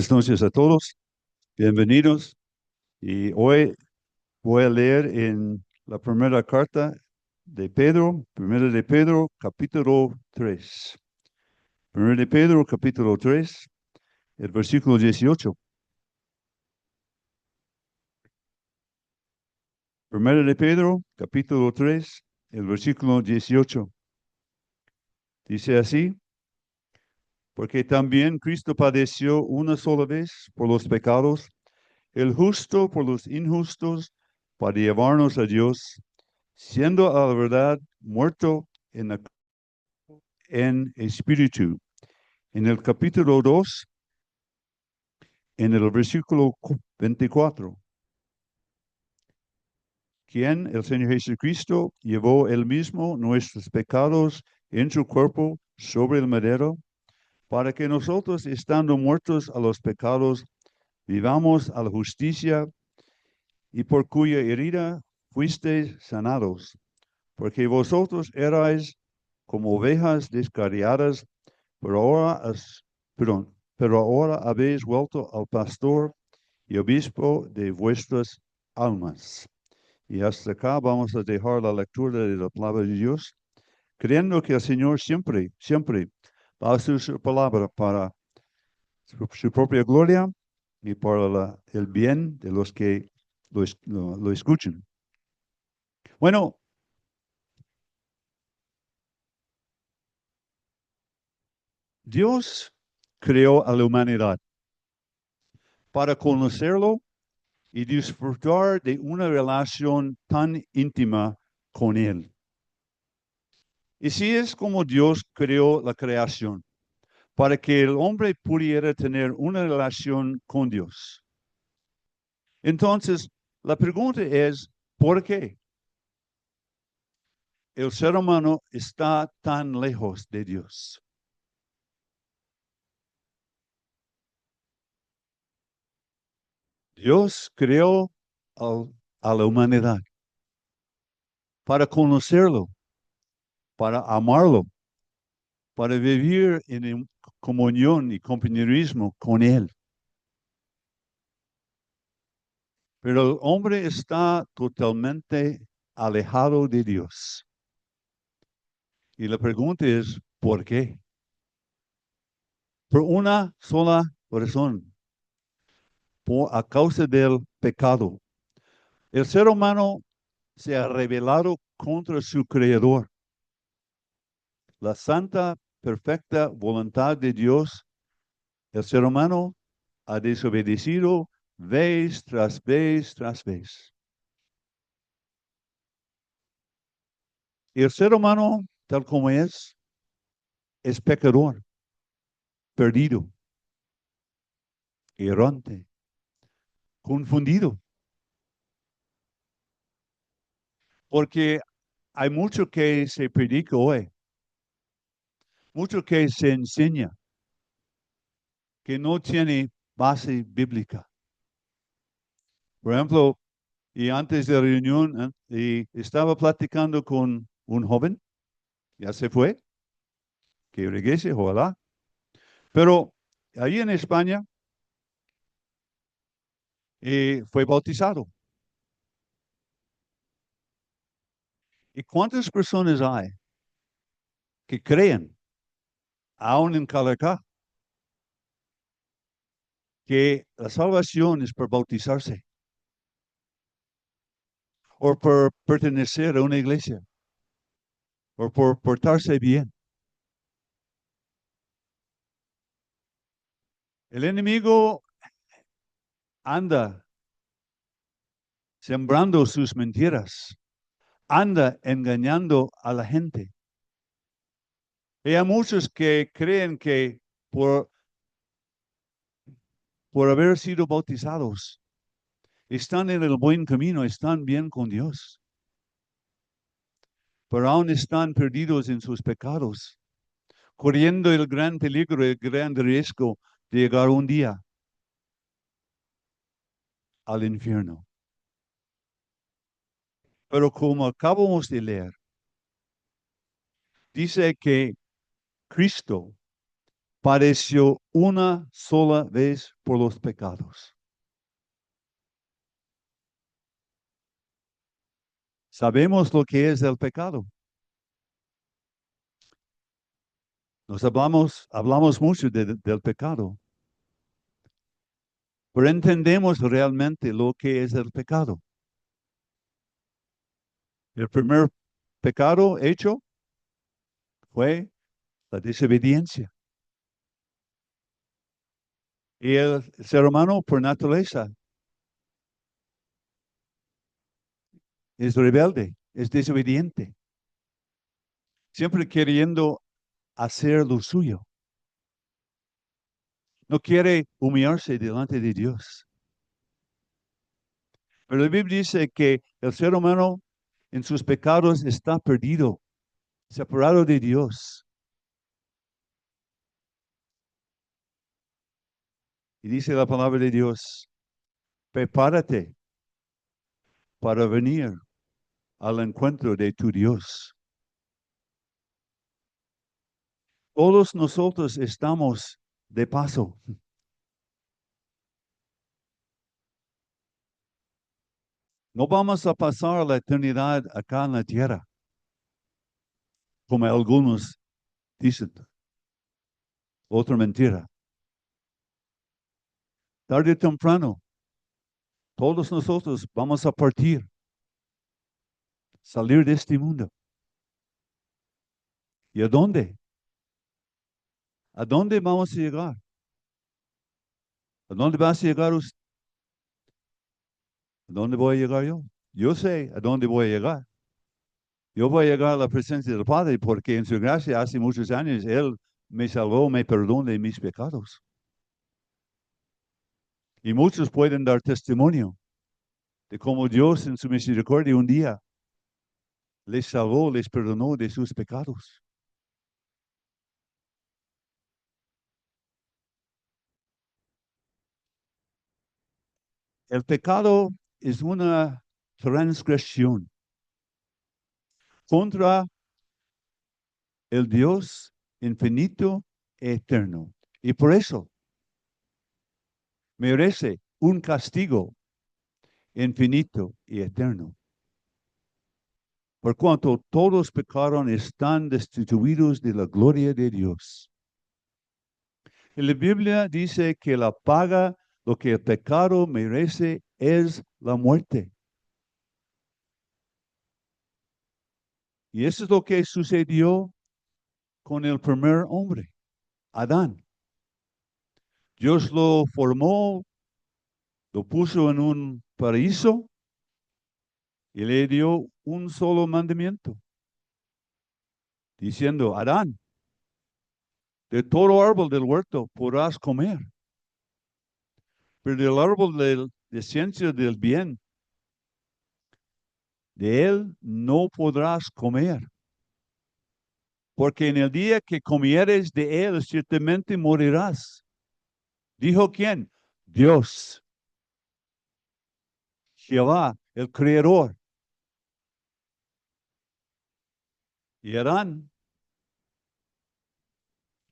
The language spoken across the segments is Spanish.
Buenas noches a todos, bienvenidos. Y hoy voy a leer en la primera carta de Pedro, primera de Pedro, capítulo 3. Primera de Pedro, capítulo 3, el versículo 18. Primera de Pedro, capítulo 3, el versículo 18. Dice así: porque también Cristo padeció una sola vez por los pecados, el justo por los injustos, para llevarnos a Dios, siendo a la verdad muerto en espíritu. En el capítulo 2, en el versículo 24, quien el Señor Jesucristo llevó él mismo nuestros pecados en su cuerpo sobre el madero, para que nosotros, estando muertos a los pecados, vivamos a la justicia, y por cuya herida fuisteis sanados, porque vosotros erais como ovejas descarriadas, pero ahora habéis vuelto al pastor y obispo de vuestras almas. Y hasta acá vamos a dejar la lectura de la palabra de Dios, creyendo que el Señor siempre va a hacer su palabra para su propia gloria y para el bien de los que lo escuchen. Bueno, Dios creó a la humanidad para conocerlo y disfrutar de una relación tan íntima con Él. Y si es como Dios creó la creación, para que el hombre pudiera tener una relación con Dios. Entonces, la pregunta es, ¿por qué el ser humano está tan lejos de Dios? Dios creó a la humanidad para conocerlo, para amarlo, para vivir en comunión y compañerismo con Él. Pero el hombre está totalmente alejado de Dios. Y la pregunta es, ¿por qué? Por una sola razón, a causa del pecado. El ser humano se ha rebelado contra su Creador. La santa, perfecta voluntad de Dios, el ser humano ha desobedecido vez tras vez tras vez. Y el ser humano, tal como es pecador, perdido, errante, confundido. Porque hay mucho que se predica hoy, mucho que se enseña, que no tiene base bíblica. Por ejemplo, y antes de la reunión, y estaba platicando con un joven, ya se fue, que regrese, ojalá. Pero ahí en España fue bautizado. ¿Y cuántas personas hay que creen, aún en Calarcá, que la salvación es por bautizarse o por pertenecer a una iglesia o por portarse bien? El enemigo anda sembrando sus mentiras, anda engañando a la gente. Y hay muchos que creen que por, por haber sido bautizados están en el buen camino, están bien con Dios, pero aún están perdidos en sus pecados, corriendo el gran peligro, el gran riesgo de llegar un día al infierno. Pero como acabamos de leer, dice que Cristo padeció una sola vez por los pecados. Sabemos lo que es el pecado. Hablamos mucho del pecado, pero entendemos realmente lo que es el pecado. El primer pecado hecho fue la desobediencia. Y el ser humano, por naturaleza, es rebelde, es desobediente, siempre queriendo hacer lo suyo. No quiere humillarse delante de Dios. Pero la Biblia dice que el ser humano en sus pecados está perdido, separado de Dios. Y dice la palabra de Dios, prepárate para venir al encuentro de tu Dios. Todos nosotros estamos de paso. No vamos a pasar la eternidad acá en la tierra, como algunos dicen. Otra mentira. Tarde o temprano, todos nosotros vamos a partir, salir de este mundo. ¿Y a dónde? ¿A dónde vamos a llegar? ¿A dónde vas a llegar usted? ¿A dónde voy a llegar yo? Yo sé a dónde voy a llegar. Yo voy a llegar a la presencia del Padre porque en su gracia hace muchos años Él me salvó, me perdonó de mis pecados. Y muchos pueden dar testimonio de cómo Dios en su misericordia un día les salvó, les perdonó de sus pecados. El pecado es una transgresión contra el Dios infinito e eterno. Y por eso merece un castigo infinito y eterno. Por cuanto todos pecaron, están destituidos de la gloria de Dios. Y la Biblia dice que la paga, lo que el pecado merece, es la muerte. Y eso es lo que sucedió con el primer hombre, Adán. Dios lo formó, lo puso en un paraíso y le dio un solo mandamiento, diciendo, Adán, de todo árbol del huerto podrás comer, pero del árbol de ciencia del bien, de él no podrás comer, porque en el día que comieres de él, ciertamente morirás. ¿Dijo quién? Dios, Jehová, el Creador. Y Adán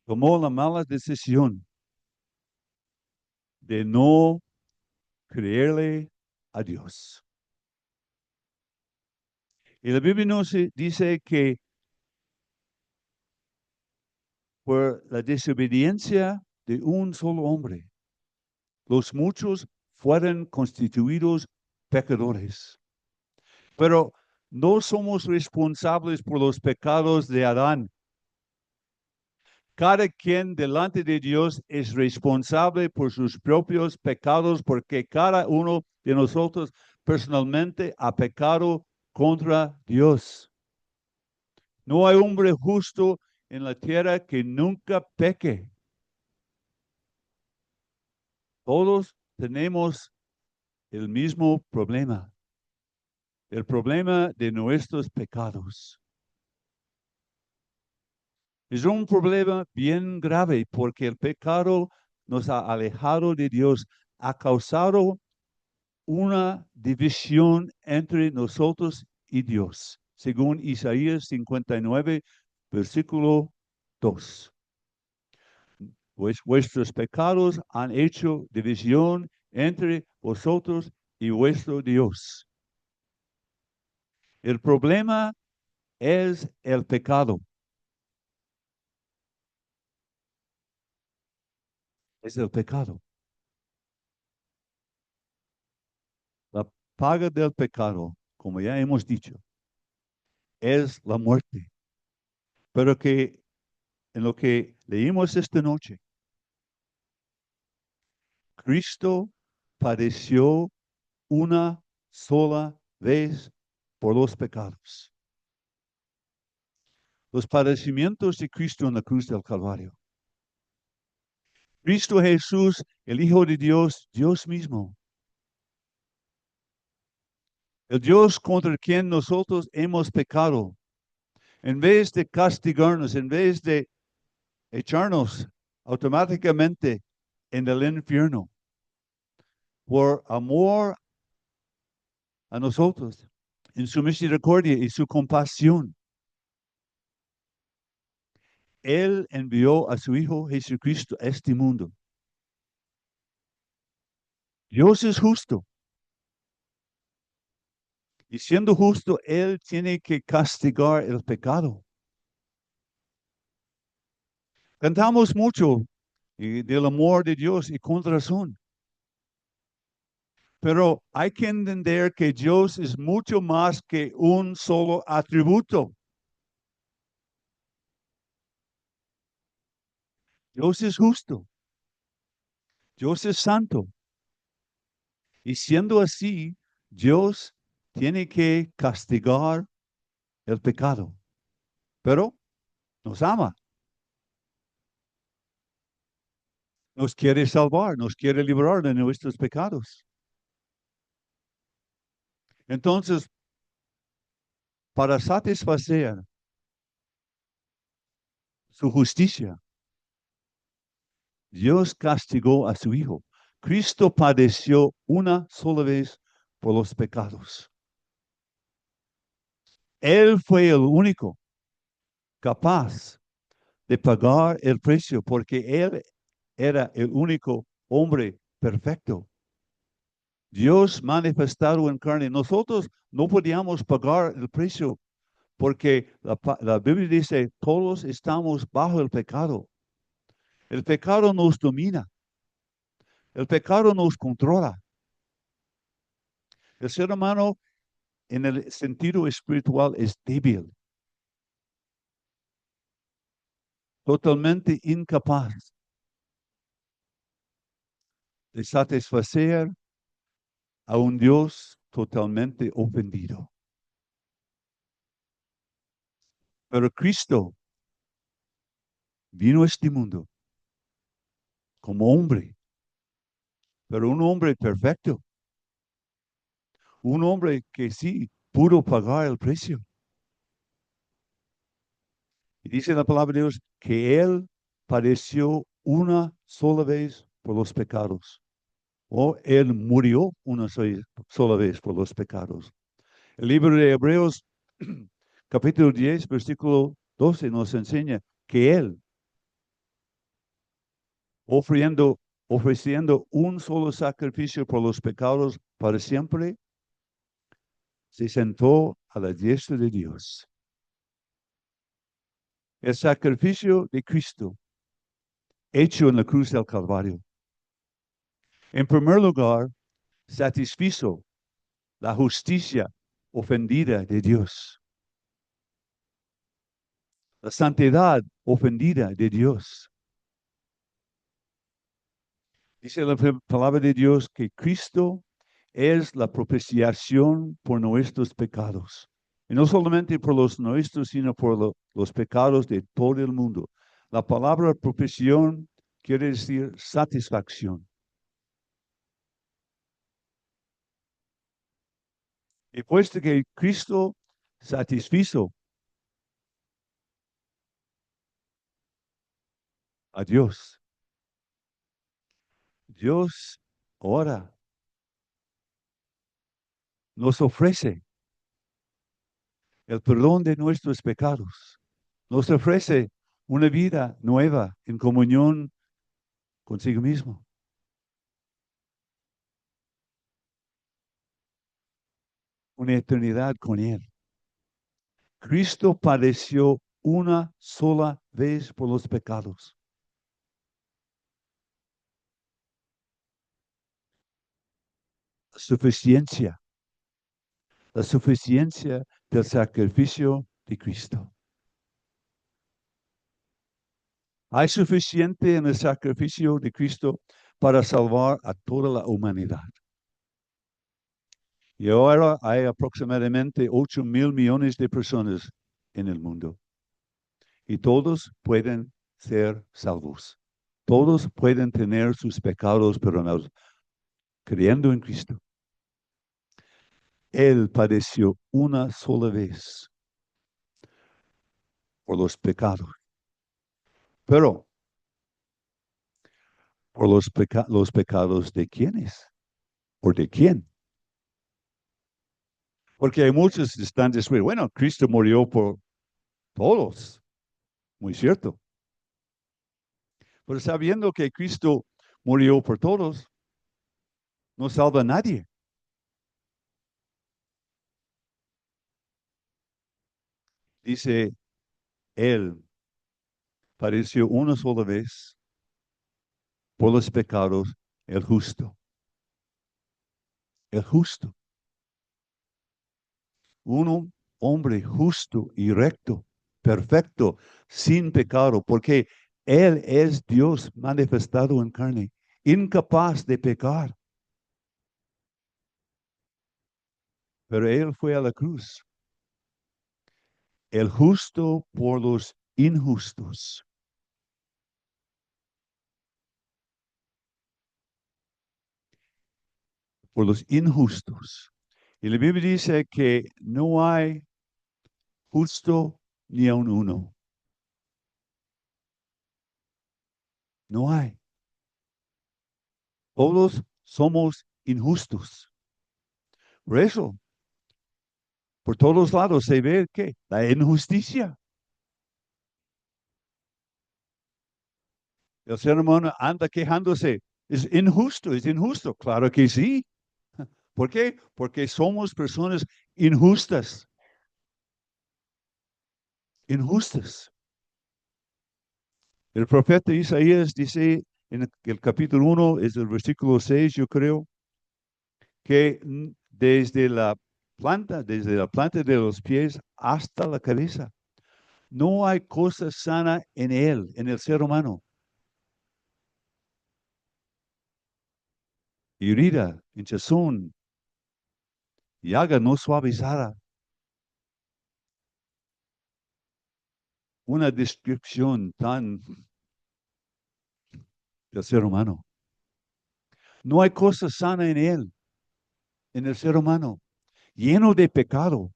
tomó la mala decisión de no creerle a Dios. Y la Biblia nos dice que por la desobediencia de un solo hombre, los muchos fueron constituidos pecadores. Pero no somos responsables por los pecados de Adán. Cada quien delante de Dios es responsable por sus propios pecados porque cada uno de nosotros personalmente ha pecado contra Dios. No hay hombre justo en la tierra que nunca peque. Todos tenemos el mismo problema, el problema de nuestros pecados. Es un problema bien grave porque el pecado nos ha alejado de Dios, ha causado una división entre nosotros y Dios, según Isaías 59, versículo 2. pues vuestros pecados han hecho división entre vosotros y vuestro Dios. El problema es el pecado. Es el pecado. La paga del pecado, como ya hemos dicho, es la muerte. Pero que en lo que leímos esta noche, Cristo padeció una sola vez por los pecados. Los padecimientos de Cristo en la cruz del Calvario. Cristo Jesús, el Hijo de Dios, Dios mismo. El Dios contra quien nosotros hemos pecado. En vez de castigarnos, en vez de echarnos automáticamente en el infierno, por amor a nosotros, en su misericordia y su compasión, Él envió a su Hijo Jesucristo a este mundo. Dios es justo. Y siendo justo, Él tiene que castigar el pecado. Cantamos mucho del amor de Dios y con razón. Pero hay que entender que Dios es mucho más que un solo atributo. Dios es justo. Dios es santo. Y siendo así, Dios tiene que castigar el pecado. Pero nos ama. Nos quiere salvar, nos quiere librar de nuestros pecados. Entonces, para satisfacer su justicia, Dios castigó a su Hijo. Cristo padeció una sola vez por los pecados. Él fue el único capaz de pagar el precio porque Él era el único hombre perfecto. Dios manifestado en carne. Nosotros no podíamos pagar el precio porque la Biblia dice, todos estamos bajo el pecado. El pecado nos domina. El pecado nos controla. El ser humano en el sentido espiritual es débil, totalmente incapaz de satisfacer a un Dios totalmente ofendido. Pero Cristo vino a este mundo como hombre, pero un hombre perfecto, un hombre que sí pudo pagar el precio. Y dice la palabra de Dios que Él padeció una sola vez por los pecados. O Él murió una sola vez por los pecados. El libro de Hebreos, capítulo 10, versículo 12, nos enseña que Él, ofreciendo un solo sacrificio por los pecados para siempre, se sentó a la diestra de Dios. El sacrificio de Cristo, hecho en la cruz del Calvario, en primer lugar, satisfizo la justicia ofendida de Dios, la santidad ofendida de Dios. Dice la palabra de Dios que Cristo es la propiciación por nuestros pecados. Y no solamente por los nuestros, sino por los pecados de todo el mundo. La palabra propiciación quiere decir satisfacción. Y puesto que Cristo satisfizo a Dios, Dios ahora nos ofrece el perdón de nuestros pecados. Nos ofrece una vida nueva en comunión consigo mismo. Una eternidad con Él. Cristo padeció una sola vez por los pecados. Suficiencia. La suficiencia del sacrificio de Cristo. Hay suficiente en el sacrificio de Cristo para salvar a toda la humanidad. Y ahora hay aproximadamente 8,000,000,000 de personas en el mundo. Y todos pueden ser salvos. Todos pueden tener sus pecados perdonados, creyendo en Cristo. Él padeció una sola vez por los pecados. Pero, ¿por los pecados de quiénes? ¿Por de quién? Porque hay muchos que están diciendo, bueno, Cristo murió por todos. Muy cierto. Pero sabiendo que Cristo murió por todos, no salva a nadie. Dice, Él padeció una sola vez por los pecados, el justo. El justo. Un hombre justo y recto, perfecto, sin pecado, porque Él es Dios manifestado en carne, incapaz de pecar. Pero Él fue a la cruz. El justo por los injustos. Por los injustos. Y la Biblia dice que no hay justo ni aun uno. No hay. Todos somos injustos. Por eso, por todos lados se ve que la injusticia. El ser humano anda quejándose. Es injusto, es injusto. Claro que sí. ¿Por qué? Porque somos personas injustas. Injustas. El profeta Isaías dice en el capítulo 1, es el versículo 6, yo creo, que desde la planta de los pies hasta la cabeza, no hay cosa sana en él, en el ser humano. Herida, hinchazón, llaga no suavizada. Una descripción tan del ser humano. No hay cosa sana en él, en el ser humano, lleno de pecado.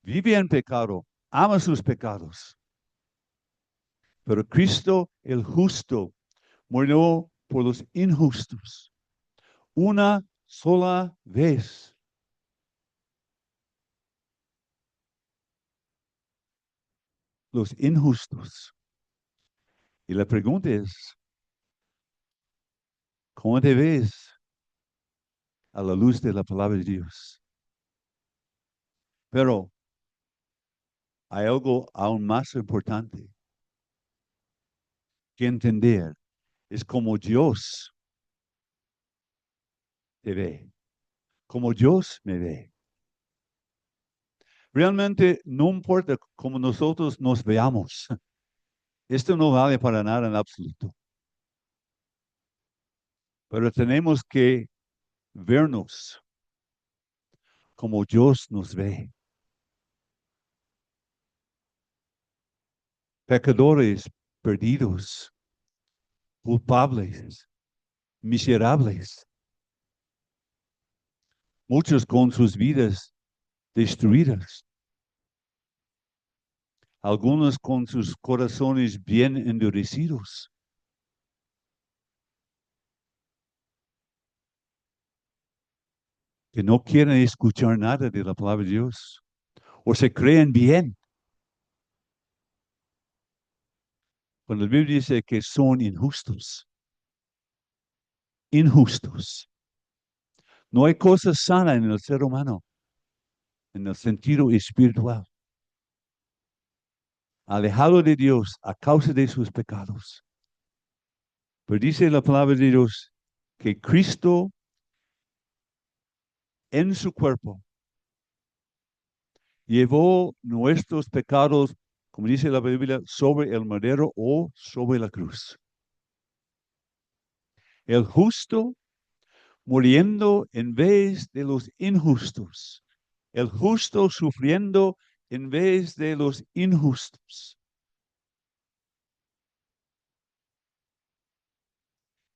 Vive en pecado, ama sus pecados. Pero Cristo, el justo, murió por los injustos. Una sola vez. Los injustos. Y la pregunta es, ¿cómo te ves a la luz de la palabra de Dios? Pero hay algo aún más importante que entender. Es como Dios te ve, como Dios me ve. Realmente no importa cómo nosotros nos veamos. Esto no vale para nada en absoluto. Pero tenemos que vernos como Dios nos ve. Pecadores perdidos, culpables, miserables. Muchos con sus vidas destruidas. Algunos con sus corazones bien endurecidos. Que no quieren escuchar nada de la palabra de Dios. O se creen bien. Cuando la Biblia dice que son injustos, injustos. No hay cosa sana en el ser humano, en el sentido espiritual. Alejado de Dios a causa de sus pecados. Pero dice la palabra de Dios que Cristo en su cuerpo llevó nuestros pecados, como dice la Biblia, sobre el madero o sobre la cruz. El justo muriendo en vez de los injustos. El justo sufriendo en vez de los injustos.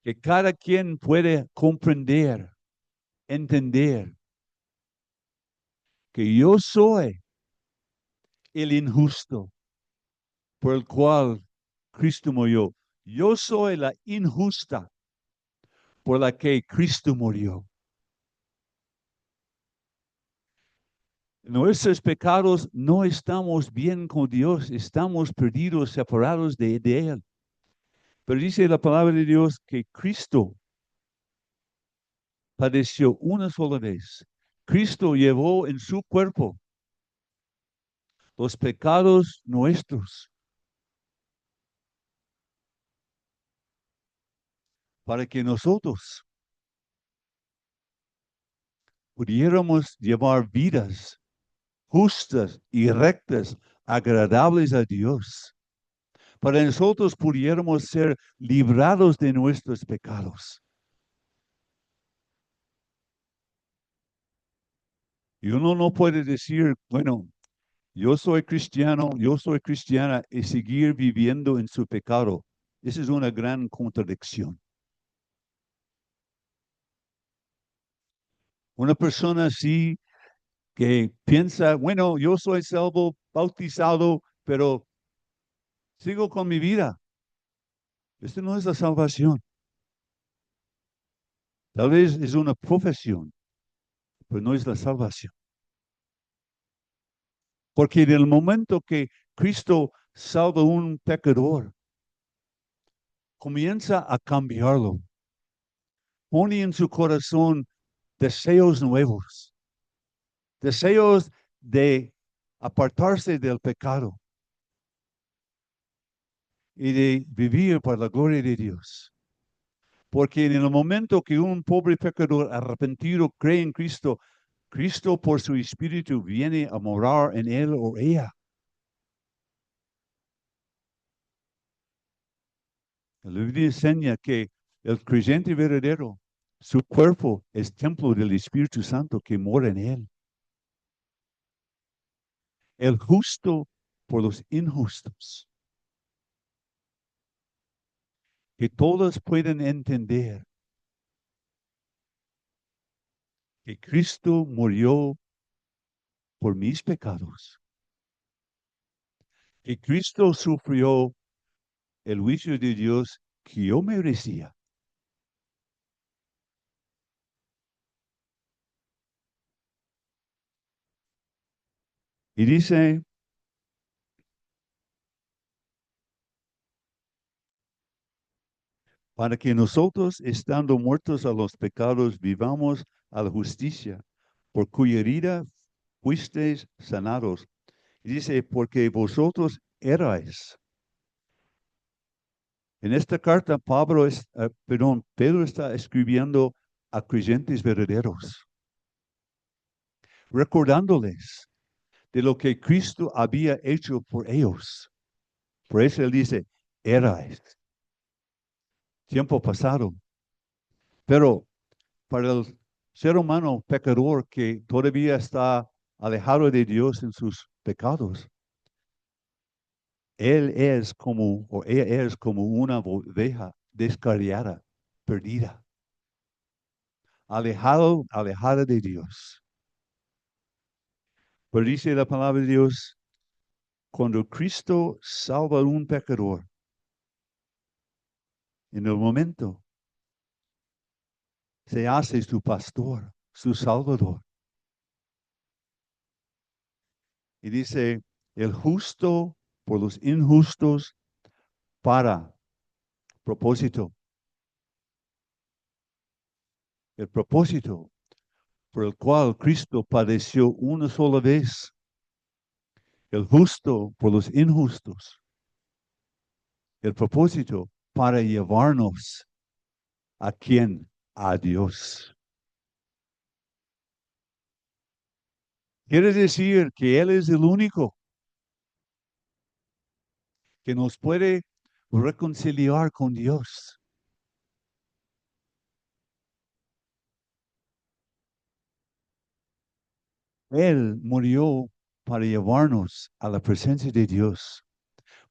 Que cada quien puede comprender, entender que yo soy el injusto por el cual Cristo murió. Yo soy la injusta por la que Cristo murió. Nuestros pecados no estamos bien con Dios, estamos perdidos, separados de Él. Pero dice la palabra de Dios que Cristo padeció una sola vez. Cristo llevó en su cuerpo los pecados nuestros para que nosotros pudiéramos llevar vidas justas y rectas, agradables a Dios. Para nosotros pudiéramos ser librados de nuestros pecados. Y uno no puede decir, bueno, yo soy cristiano, yo soy cristiana y seguir viviendo en su pecado. Esa es una gran contradicción. Una persona así que piensa, bueno, yo soy salvo, bautizado, pero sigo con mi vida. Esto no es la salvación. Tal vez es una profesión, pero no es la salvación. Porque en el momento que Cristo salva a un pecador, comienza a cambiarlo. Pone en su corazón deseos nuevos, deseos de apartarse del pecado y de vivir para la gloria de Dios. Porque en el momento que un pobre pecador arrepentido cree en Cristo, Cristo por su Espíritu viene a morar en él o ella. La Biblia enseña que el creyente verdadero, su cuerpo es templo del Espíritu Santo que mora en él. El justo por los injustos. Que todos pueden entender que Cristo murió por mis pecados. Que Cristo sufrió el juicio de Dios que yo merecía. Y dice, para que nosotros, estando muertos a los pecados, vivamos a la justicia, por cuya herida fuisteis sanados. Y dice, porque vosotros erais. En esta carta, Pedro está escribiendo a creyentes verdaderos, recordándoles de lo que Cristo había hecho por ellos. Por eso él dice, erais, tiempo pasado. Pero para el ser humano pecador que todavía está alejado de Dios en sus pecados, él es como, o ella es como una oveja descarriada, perdida, alejada de Dios. Pero dice la palabra de Dios, cuando Cristo salva a un pecador, en el momento se hace su pastor, su salvador. Y dice, el justo por los injustos, para propósito. El propósito por el cual Cristo padeció una sola vez, el justo por los injustos. El propósito para llevarnos a quién, a Dios. Quiere decir que Él es el único que nos puede reconciliar con Dios. Él murió para llevarnos a la presencia de Dios,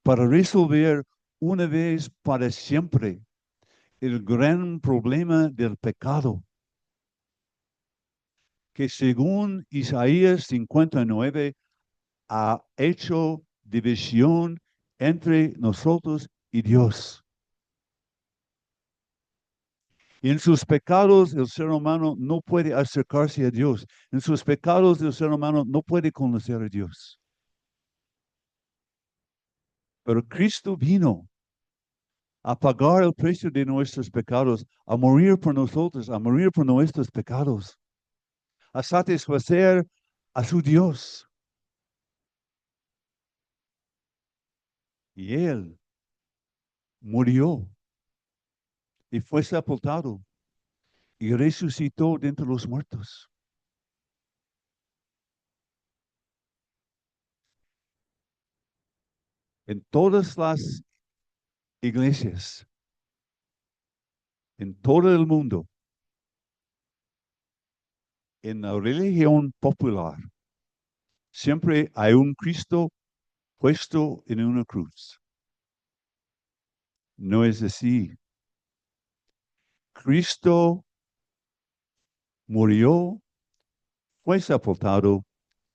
para resolver una vez para siempre el gran problema del pecado, que según Isaías 59 ha hecho división entre nosotros y Dios. Y en sus pecados el ser humano no puede acercarse a Dios. En sus pecados el ser humano no puede conocer a Dios. Pero Cristo vino a pagar el precio de nuestros pecados, a morir por nosotros, a morir por nuestros pecados, a satisfacer a su Dios. Y Él murió y fue sepultado y resucitó de entre los muertos. En todas las iglesias, en todo el mundo, en la religión popular, siempre hay un Cristo puesto en una cruz. No es así. Cristo murió, fue sepultado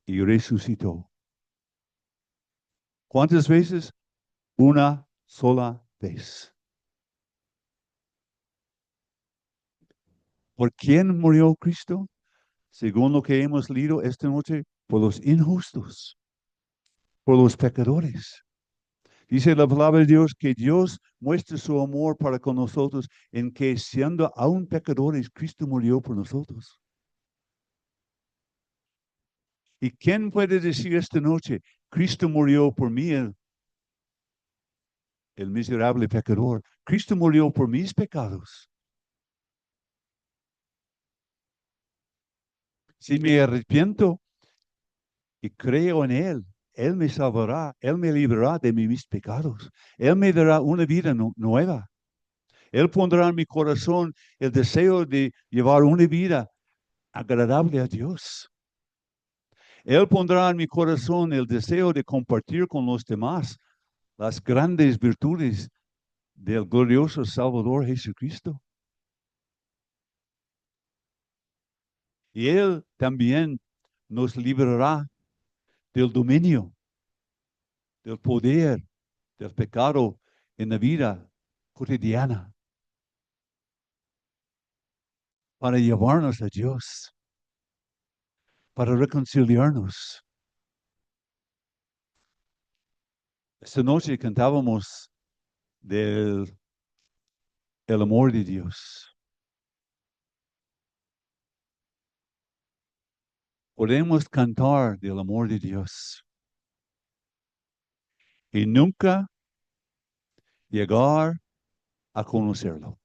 y resucitó. ¿Cuántas veces? Una sola vez. ¿Por quién murió Cristo? Según lo que hemos leído esta noche, por los injustos, por los pecadores. Dice la palabra de Dios que Dios muestra su amor para con nosotros en que siendo aún pecadores, Cristo murió por nosotros. ¿Y quién puede decir esta noche, Cristo murió por mí, el miserable pecador? Cristo murió por mis pecados. Si me arrepiento y creo en Él me salvará, Él me librará de mis pecados. Él me dará una vida nueva. Él pondrá en mi corazón el deseo de llevar una vida agradable a Dios. Él pondrá en mi corazón el deseo de compartir con los demás las grandes virtudes del glorioso Salvador Jesucristo. Y Él también nos librará del dominio, del poder, del pecado en la vida cotidiana para llevarnos a Dios, para reconciliarnos. Esta noche cantábamos del el amor de Dios. Podemos cantar del amor de Dios y nunca llegar a conocerlo.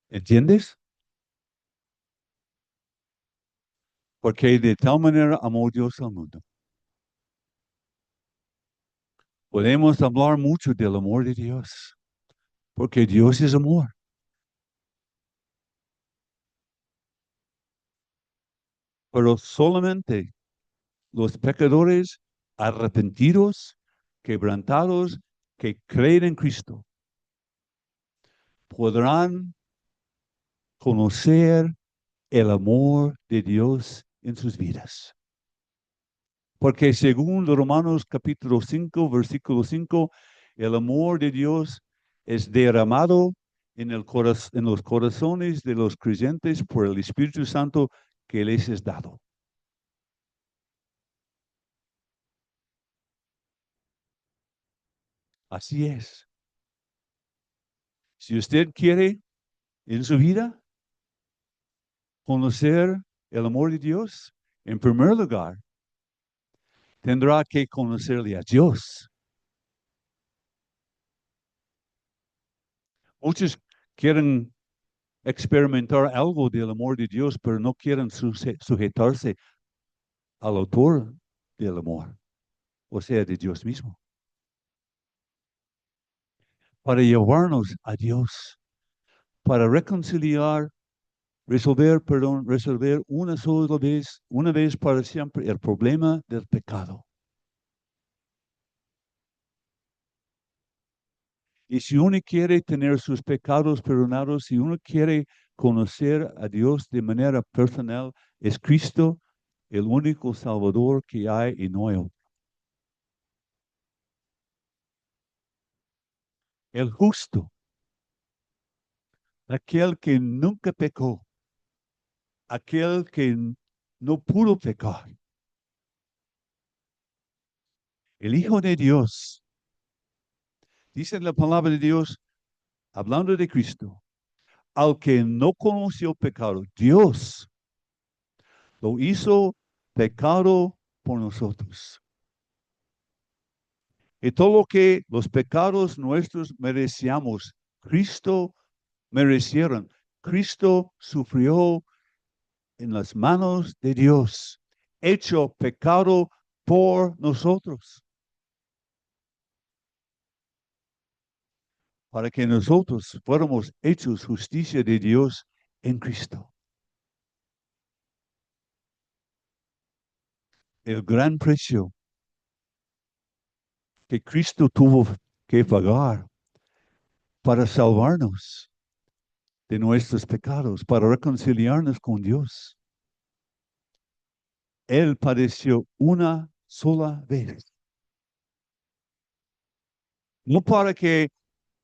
¿Entiendes? Porque de tal manera amó Dios al mundo. Podemos hablar mucho del amor de Dios, porque Dios es amor. Pero solamente los pecadores arrepentidos, quebrantados, que creen en Cristo, podrán conocer el amor de Dios en sus vidas. Porque según Romanos capítulo 5, versículo 5, el amor de Dios es derramado en los corazones de los creyentes por el Espíritu Santo que les es dado. Así es. Si usted quiere en su vida conocer el amor de Dios, en primer lugar, tendrá que conocerle a Dios. Muchos quieren experimentar algo del amor de Dios, pero no quieren sujetarse al autor del amor, o sea, de Dios mismo, para llevarnos a Dios, para reconciliar, resolver una vez para siempre el problema del pecado. Y si uno quiere tener sus pecados perdonados, si uno quiere conocer a Dios de manera personal, es Cristo el único Salvador que hay y no hay otro. El justo, aquel que nunca pecó, aquel que no pudo pecar. El Hijo de Dios, dice la palabra de Dios, hablando de Cristo, al que no conoció pecado, Dios lo hizo pecado por nosotros. Y todo lo que los pecados nuestros merecíamos, Cristo merecieron. Cristo sufrió en las manos de Dios, hecho pecado por nosotros, para que nosotros fuéramos hechos justicia de Dios en Cristo. El gran precio que Cristo tuvo que pagar para salvarnos de nuestros pecados, para reconciliarnos con Dios. Él padeció una sola vez. No para que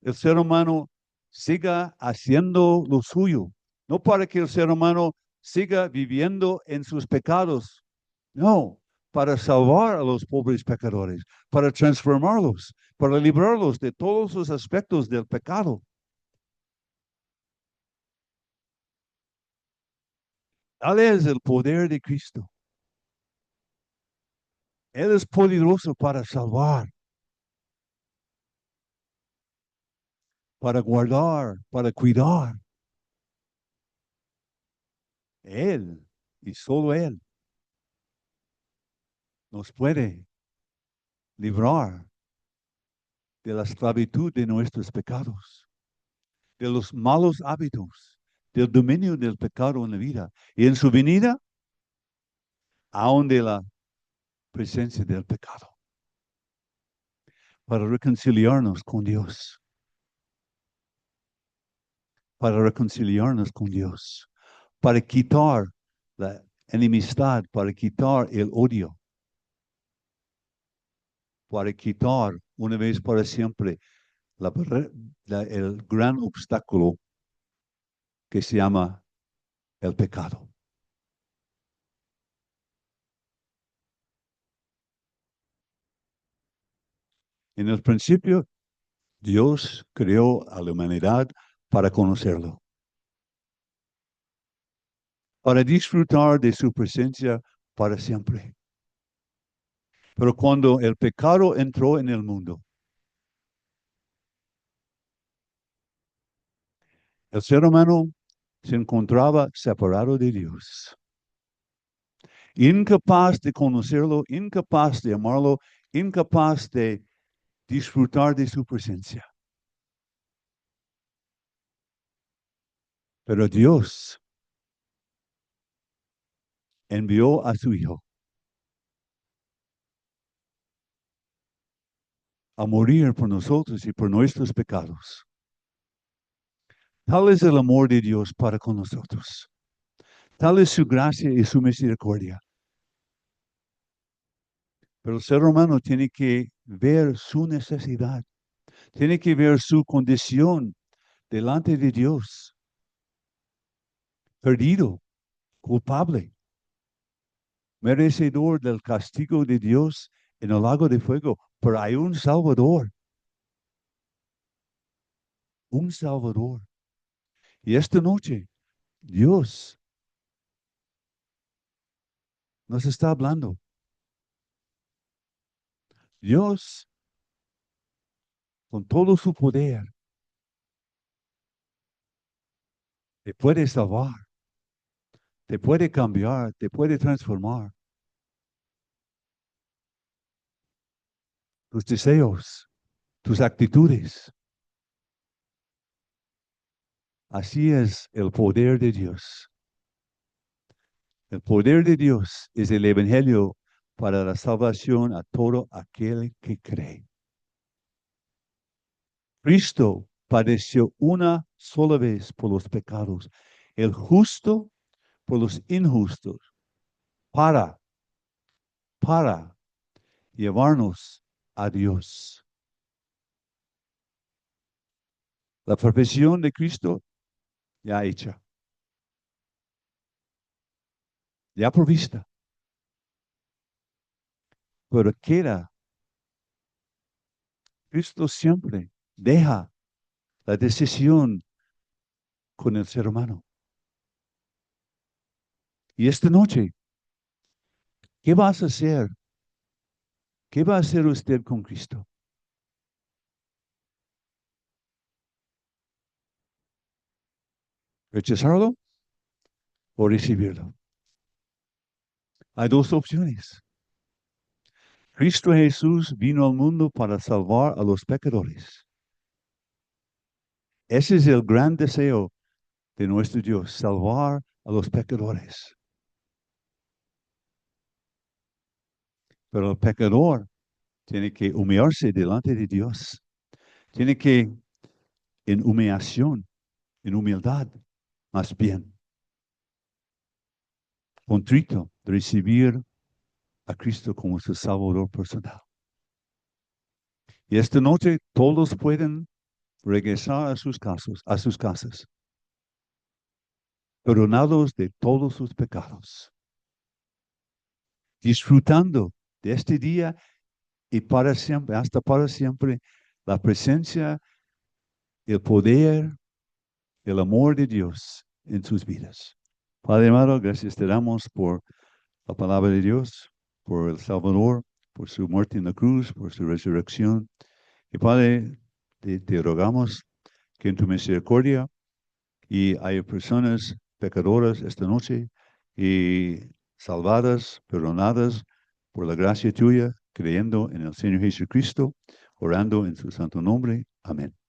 el ser humano siga haciendo lo suyo, no para que el ser humano siga viviendo en sus pecados, no, para salvar a los pobres pecadores, para transformarlos, para librarlos de todos los aspectos del pecado. Tal es el poder de Cristo. Él es poderoso para salvar, para guardar, para cuidar. Él y solo Él nos puede librar de la esclavitud de nuestros pecados, de los malos hábitos, del dominio del pecado en la vida y en su venida, aún de la presencia del pecado, para reconciliarnos con Dios, para reconciliarnos con Dios, para quitar la enemistad, para quitar el odio, para quitar una vez para siempre el gran obstáculo que se llama el pecado. En el principio, Dios creó a la humanidad para conocerlo, para disfrutar de su presencia para siempre. Pero cuando el pecado entró en el mundo, el ser humano se encontraba separado de Dios, incapaz de conocerlo, incapaz de amarlo, incapaz de disfrutar de su presencia. Pero Dios envió a su Hijo a morir por nosotros y por nuestros pecados. Tal es el amor de Dios para con nosotros. Tal es su gracia y su misericordia. Pero el ser humano tiene que ver su necesidad, tiene que ver su condición delante de Dios, perdido, culpable, merecedor del castigo de Dios en el lago de fuego. Pero hay un Salvador. un Salvador. Y esta noche, Dios nos está hablando. Dios, con todo su poder, te puede salvar, te puede cambiar, te puede transformar. Tus deseos, tus actitudes. Así es el poder de Dios. El poder de Dios es el Evangelio para la salvación a todo aquel que cree. Cristo padeció una sola vez por los pecados, el justo por los injustos, para llevarnos a Dios. La profesión de Cristo ya hecha, ya provista, pero queda. Cristo siempre deja la decisión con el ser humano. Y esta noche, ¿qué vas a hacer? ¿Qué va a hacer usted con Cristo? ¿Rechazarlo o recibirlo? Hay dos opciones. Cristo Jesús vino al mundo para salvar a los pecadores. Ese es el gran deseo de nuestro Dios, salvar a los pecadores. Pero el pecador tiene que humillarse delante de Dios. Tiene que, en humillación, en humildad, más bien, contrito, recibir a Cristo como su Salvador personal. Y esta noche todos pueden regresar a sus casas, perdonados de todos sus pecados, disfrutando de este día y para siempre, hasta para siempre, la presencia, el poder, el amor de Dios en sus vidas. Padre amado, gracias te damos por la palabra de Dios, por el Salvador, por su muerte en la cruz, por su resurrección. Y Padre, te rogamos que en tu misericordia y hay personas pecadoras esta noche y salvadas, perdonadas por la gracia tuya, creyendo en el Señor Jesucristo, orando en su santo nombre. Amén.